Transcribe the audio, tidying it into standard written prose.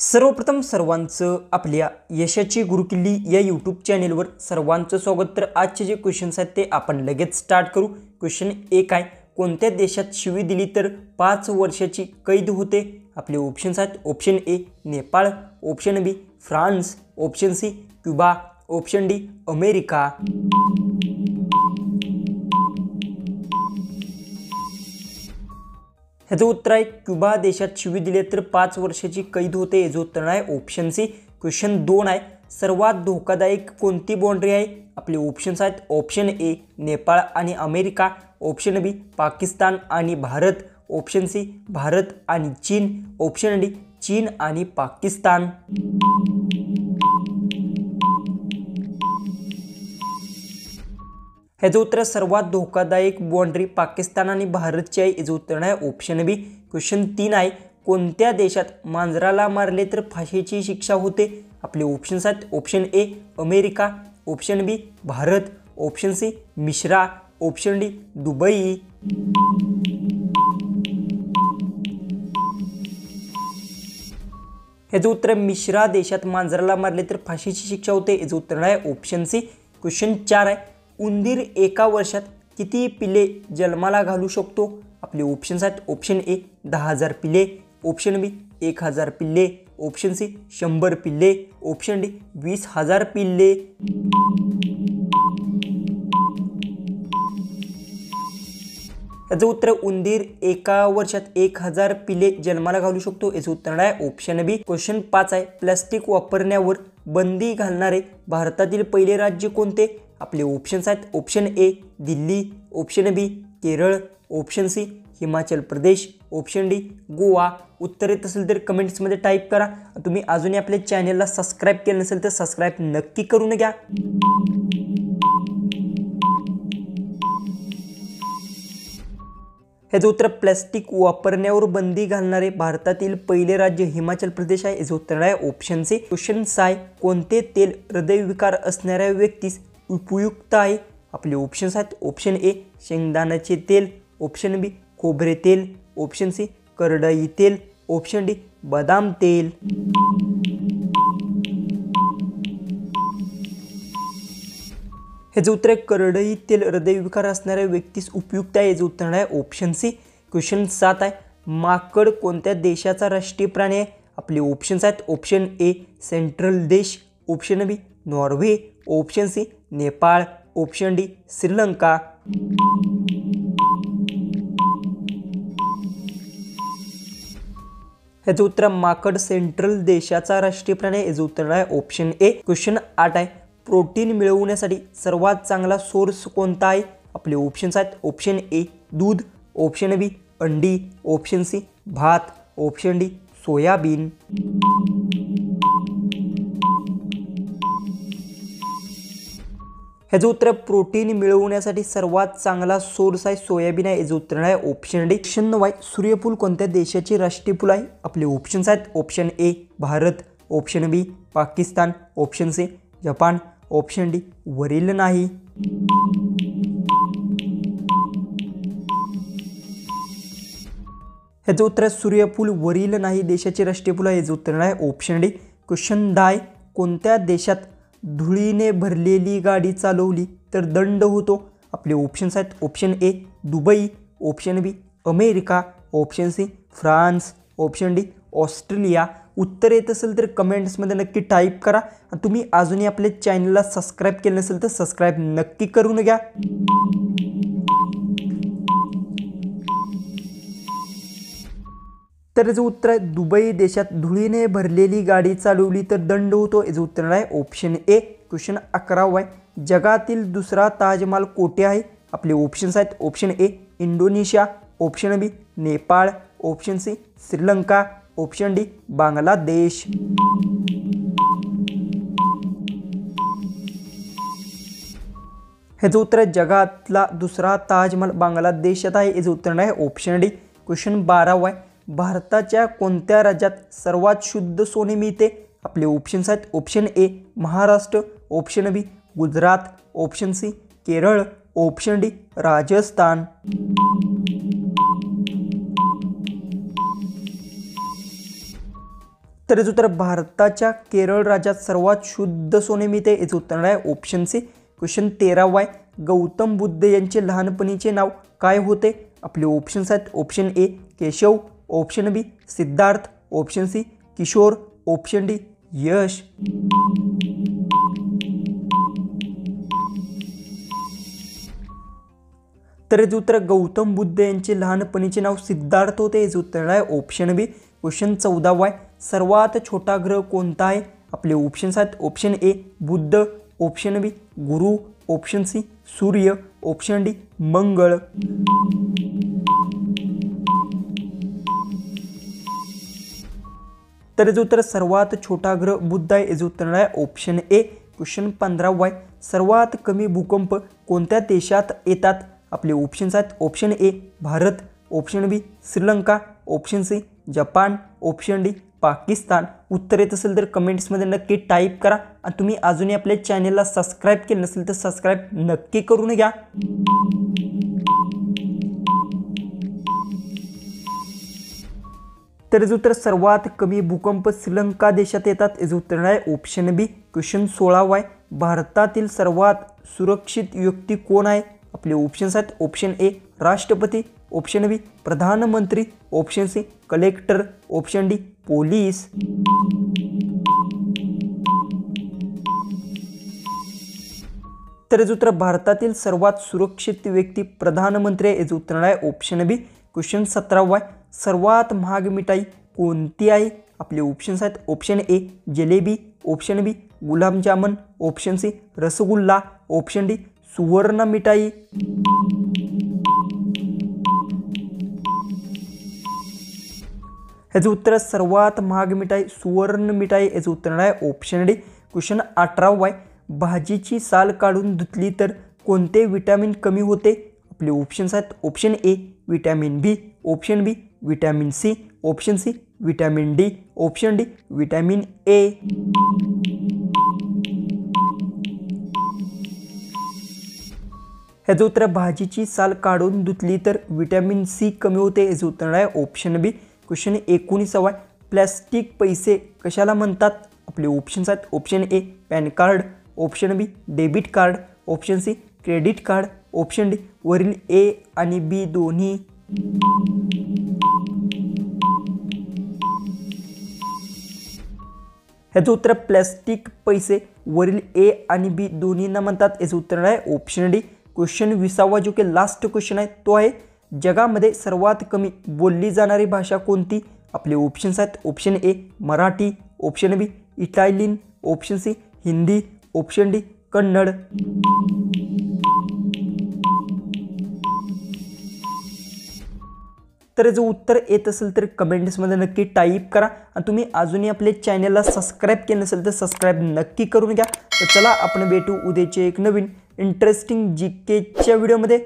सर्वप्रथम सर्वांचं आपल्या यशाची गुरुकिल्ली या यूट्यूब चॅनेलवर सर्वांचं स्वागत। तर आजचे जे क्वेश्चन्स आहेत ते आपण लगेच स्टार्ट करू। क्वेश्चन 1 आहे, कोणत्या देशात शिवी दिली तर 5 वर्षाची कैद होते? आपले ऑप्शन्स आहेत, option A Nepal, option B France, option C Cuba, option D America. ह्याचं उत्तर आहे क्युबा देशात शिवी दिले तर 5 वर्षाची कैद होते। याचं उत्तर आहे ऑप्शन सी। क्वेश्चन 2 आहे, सर्वात धोकादायक कोणती बाउंड्री आहे? आपले ऑप्शन्स आहेत, ऑप्शन ए नेपाळ आणि अमेरिका, ऑप्शन बी पाकिस्तान आणि भारत, ऑप्शन सी भारत आणि चीन, ऑप्शन डी चीन आणि पाकिस्तान। ह्याचं उत्तर सर्वात धोकादायक बाउंड्री पाकिस्तान आणि भारतची आहे। याचं उत्तर आहे ऑप्शन बी। क्वेश्चन 3 आहे, कोणत्या देशात मांजराला मारले तर फाशीची शिक्षा होते? आपले ऑप्शन्स आहेत, option A America, option B Bharat, option C Mishra, option D Dubai. ह्याचं उत्तर मिश्रा देशात मांजराला मारले तर फाशीची शिक्षा होते। याचं उत्तर आहे ऑप्शन सी। क्वेश्चन 4 आहे, उंदीर एका वर्षात किती पिल्ले जन्माला घालू शकतो? आपले ऑप्शन्स आहेत, ऑप्शन ए 10,000 पिल्ले, ऑप्शन बी 1,000 पिल्ले, ऑप्शन सी 100 पिल्ले, ऑप्शन डी 20,000 पिल्ले। याचं उत्तर उंदीर एका वर्षात 1,000 पिल्ले जन्माला घालू शकतो। याचं उत्तर आहे ऑप्शन बी। क्वेश्चन 5 आहे, प्लास्टिक वापरण्यावर बंदी घालणारे भारतातील पहिले राज्य कोणते? आपले ऑप्शन्स आहेत, option A Delhi, option B Kerala, option C Himachal Pradesh, option D Goa. उत्तर येत असेल तर कमेंट्समध्ये टाईप करा। तुम्ही अजूनही आपल्या चॅनलला सबस्क्राईब केलं नसेल तर सबस्क्राईब नक्की करून घ्या। ह्याचं उत्तर प्लास्टिक वापरण्यावर बंदी घालणारे भारतातील पहिले राज्य हिमाचल प्रदेश आहे। याचं उत्तर आहे ऑप्शन सी। क्वेश्चन 6 आहे, कोणते तेल हृदयविकार असणाऱ्या व्यक्तीस उपयुक्त आहे? आपले ऑप्शन्स आहेत, ऑप्शन ए शेंगदाण्याचे तेल, ऑप्शन बी खोबरे तेल, ऑप्शन सी करडई तेल, ऑप्शन डी बदाम तेल। ह्याचं उत्तर करडई तेल हृदयविकार असणाऱ्या व्यक्तीस उपयुक्त आहे। याचं उत्तर आहे ऑप्शन सी। क्वेश्चन 7 आहे, माकड कोणत्या देशाचा राष्ट्रीय प्राणी आहे? आपले ऑप्शन्स आहेत, ऑप्शन ए सेंट्रल देश, option B Norway, option C Nepal, option D Sri Lanka. ह्याचं उत्तर माकड सेंट्रल देशाचा राष्ट्रीय प्राणी आहे। याचं उत्तर आहे ऑप्शन ए। क्वेश्चन 8 आहे, प्रोटीन मिळवण्यासाठी सर्वात चांगला सोर्स कोणता आहे? आपले ऑप्शन्स आहेत, ऑप्शन ए दूध, ऑप्शन बी अंडी, ऑप्शन सी भात, ऑप्शन डी सोयाबीन। ह्याचं उत्तर प्रोटीन मिळवण्यासाठी सर्वात चांगला सोर्स आहे सोयाबीन आहे। याचं उत्तर आहे ऑप्शन डी। क्वेश्चन 9 आहे, सूर्यफूल कोणत्या देशाचे राष्ट्रीय फूल आहे? आपले ऑप्शन्स आहेत, option A Bharat, option B Pakistan, option C Japan, option D वरील नाही। ह्याचं उत्तर सूर्यफूल वरील नाही देशाचे राष्ट्रीय फूल आहे। याचं उत्तर आहे ऑप्शन डी। क्वेश्चन 10 आहे, कोणत्या देशात धुळीने भरलेली गाडी चालवली तर दंड होतो? आपले ऑप्शन्स आहेत, option A Dubai, option B America, option C France, option D Australia. उत्तर येत असेल तर कमेंट्समध्ये नक्की टाईप करा। तुम्ही अजूनही आपल्या चॅनलला सबस्क्राईब केलं नसेल तर सबस्क्राईब नक्की करून घ्या। तर याचं उत्तर आहे दुबई देशात धुळीने भरलेली गाडी चालवली तर दंड होतो। याचं उत्तर आहे ऑप्शन ए। क्वेश्चन 11 आहे, जगातील दुसरा ताजमहाल कोठे आहे? आपले ऑप्शन्स आहेत, option A Indonesia, option B Nepal, option C Sri Lanka, option D Bangladesh. ह्याचं उत्तर जगातला दुसरा ताजमहाल बांगलादेशात आहे। याचं उत्तर आहे ऑप्शन डी। क्वेश्चन 12 आहे, भारताच्या कोणत्या राज्यात सर्वात शुद्ध सोने मिळते? आपले ऑप्शन्स आहेत, option A Maharashtra, option B Gujarat, option C Kerala, option D Rajasthan. तर याचं उत्तर भारताच्या केरळ राज्यात सर्वात शुद्ध सोने मिळते, याचं उत्तर आहे ऑप्शन सी. क्वेश्चन 13 आहे, गौतम बुद्ध यांचे लहानपणीचे नाव काय होते? आपले ऑप्शन्स आहेत. Option A Keshav, option B Siddharth, option C Kishore, option D Yash. तर याचं उत्तर गौतम बुद्ध यांचे लहानपणीचे नाव सिद्धार्थ होते, याचं उत्तर आहे ऑप्शन बी. क्वेश्चन 14 आहे, सर्वात छोटा ग्रह कोणता आहे? आपले ऑप्शन्स आहेत. ऑप्शन ए बुद्ध, ऑप्शन बी गुरु, ऑप्शन सी सूर्य, ऑप्शन डी मंगळ. तर याचं उत्तर सर्वात छोटा ग्रह बुद्ध आहे, याचं उत्तर आहे ऑप्शन ए. क्वेश्चन 15 आहे, सर्वात कमी भूकंप कोणत्या देशात येतात? आपले ऑप्शन्स आहेत. Option A Bharat, option B Sri Lanka, option C Japan, option D Pakistan. उत्तर येत असेल तर कमेंट्समध्ये नक्की टाईप करा आणि तुम्ही अजूनही आपल्या चॅनलला सबस्क्राईब केलं नसेल तर सबस्क्राईब नक्की करून घ्या. तर याचं उत्तर सर्वात कमी भूकंप श्रीलंका देशात येतात, याचं उत्तर आहे ऑप्शन बी. क्वेश्चन 16 आहे, भारतातील सर्वात सुरक्षित व्यक्ती कोण आहे? आपले ऑप्शन्स आहेत. ऑप्शन ए राष्ट्रपती, ऑप्शन बी प्रधानमंत्री, option C collector, option D police. तर याचं उत्तर भारतातील सर्वात सुरक्षित व्यक्ती प्रधानमंत्री आहे, याचं उत्तर आहे ऑप्शन बी. क्वेश्चन 17 आहे, सर्वात महाग मिठाई कोणती आहे? आपले ऑप्शन्स आहेत. Option A jalebi, option B gulab jamun, option C rasgulla, option D सुवर्ण मिठाई. याचं उत्तर सर्वात महाग मिठाई सुवर्ण मिठाई, याचं उत्तर आहे ऑप्शन डी. क्वेश्चन 18 आहे, भाजीची साल काढून धुतली तर कोणते विटॅमिन कमी होते? आपले ऑप्शन्स आहेत. Option A vitamin B, option B vitamin C, option C vitamin D, option D vitamin A. ह्याचं उत्तर भाजीची साल काढून धुतली तर विटॅमिन सी कमी होते, याचं उत्तर आहे ऑप्शन बी. क्वेश्चन 19 आहे, प्लॅस्टिक पैसे कशाला म्हणतात? आपले ऑप्शन्स आहेत. Option A PAN card, option B debit card, option C credit card, option D वरील ए आणि बी दोन्ही. ह्याचं उत्तर प्लॅस्टिक पैसे वरील ए आणि बी दोन्हींना म्हणतात, याचं उत्तर आहे ऑप्शन डी. क्वेश्चन 20 जो की लास्ट क्वेश्चन आहे तो आहे, जगामध्ये सर्वात कमी बोलली जाणारी भाषा कोणती? आपले ऑप्शन्स आहेत. Option A Marathi, option B Italian, option C Hindi, option D Kannada. तर याचं उत्तर येत असेल तर कमेंट्समध्ये नक्की टाईप करा आणि तुम्ही अजूनही आपल्या चॅनलला सबस्क्राईब केलं नसेल तर सबस्क्राईब नक्की करून घ्या. तर चला आपण भेटू उद्याचे एक नवीन इंटरेस्टिंग जीकेच्या व्हिडिओमध्ये.